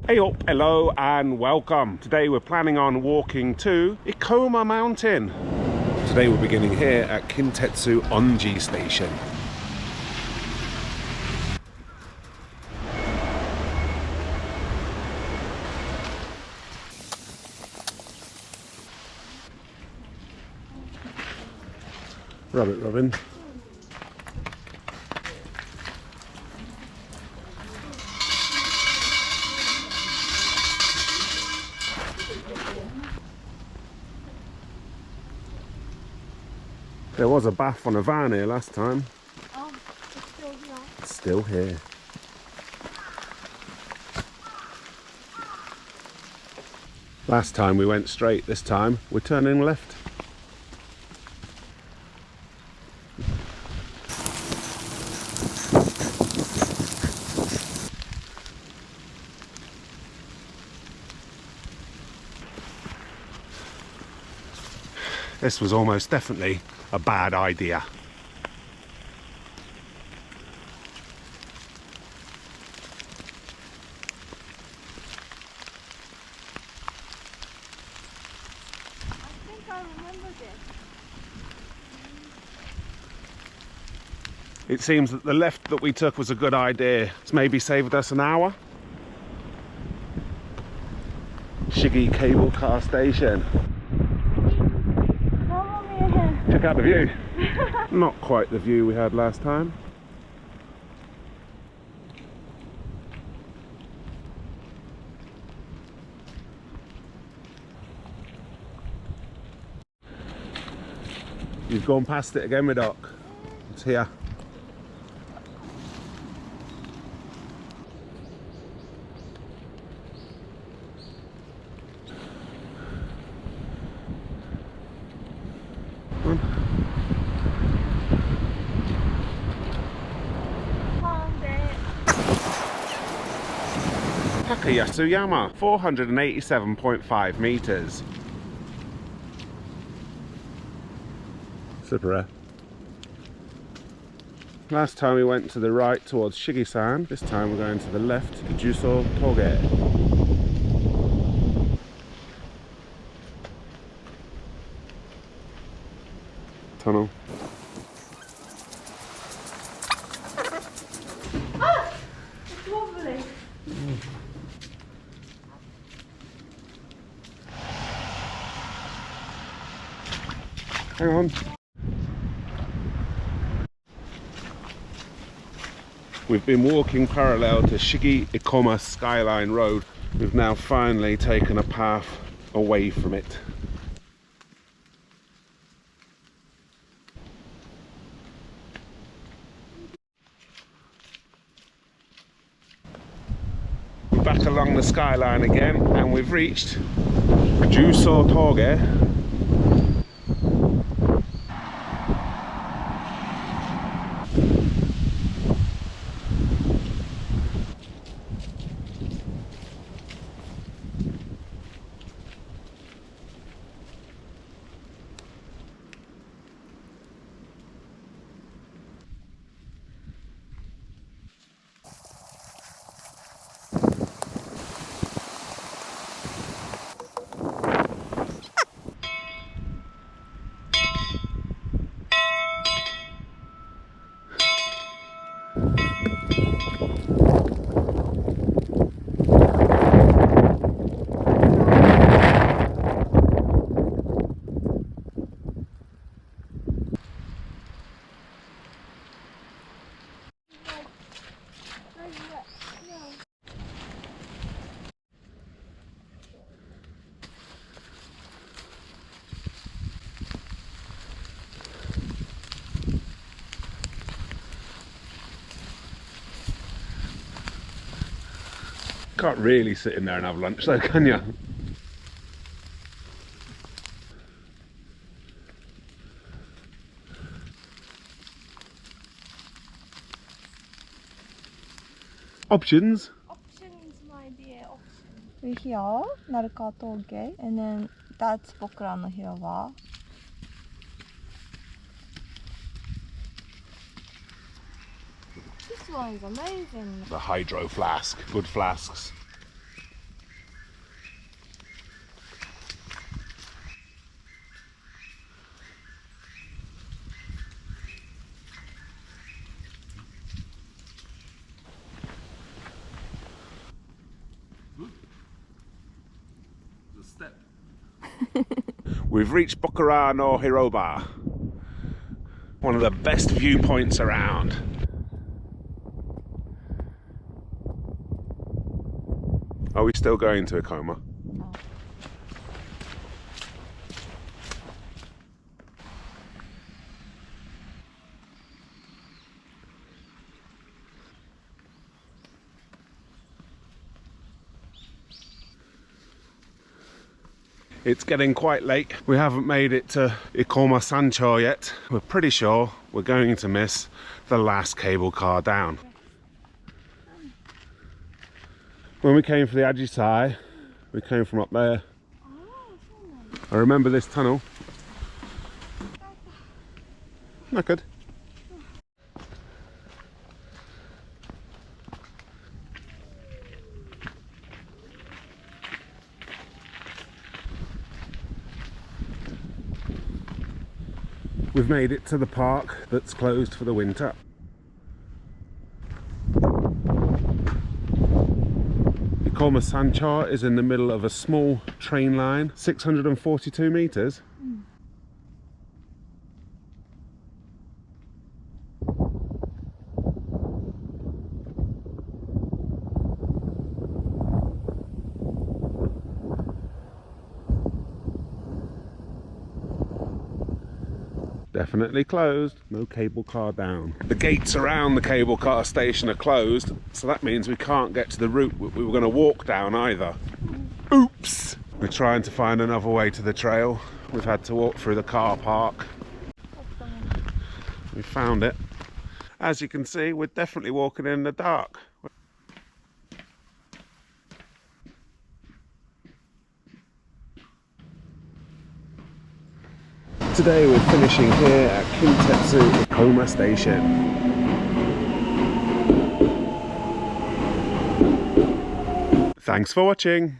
Hey up, hello and welcome. Today we're planning on walking to Ikoma mountain. Today we're beginning here at Kintetsu Onji station. Rub it, Robin. There was a bath on a van here last time. Oh, it's still here. It's still here. Last time we went straight, this time we're turning left. This was almost definitely a bad idea. I think I remember this. It seems that the left that we took was a good idea. It's maybe saved us an hour. Shigi cable car station. Check out the view. Not quite the view we had last time. You've gone past it again, my doc. It's here. Takayasu Yama, 487.5 meters. Super rare. Last time we went to the right towards Shigi-san. This time we're going to the left to Juso Toge. Tunnel. Ah! It's wobbly. Hang on. We've been walking parallel to Shigi-Ikoma Skyline Road. We've now finally taken a path away from it. We're back along the skyline again and we've reached Juso Toge. Can't really sit in there and have lunch though, can you? Options? Options, my dear, options. We're here, Naruka Toge, and then that's Bokurano Hiroba. This one is amazing. The hydro flask, good flasks. it. We've reached Bokurano Hiroba, one of the best viewpoints around. Are we still going to Ikoma? No. It's getting quite late. We haven't made it to Ikoma Sanjyo yet. We're pretty sure we're going to miss the last cable car down. When we came for the Awajishima, we came from up there. I remember this tunnel. Not good. We've made it to the park that's closed for the winter. Ikoma Sanjyo is in the middle of a small train line, 642 meters. Definitely closed, no cable car down. The gates around the cable car station are closed, so that means we can't get to the route we were going to walk down either. Oops! We're trying to find another way to the trail. We've had to walk through the car park. We found it. As you can see, we're definitely walking in the dark. Today we're finishing here at Kintetsu Ikoma station. Thanks for watching.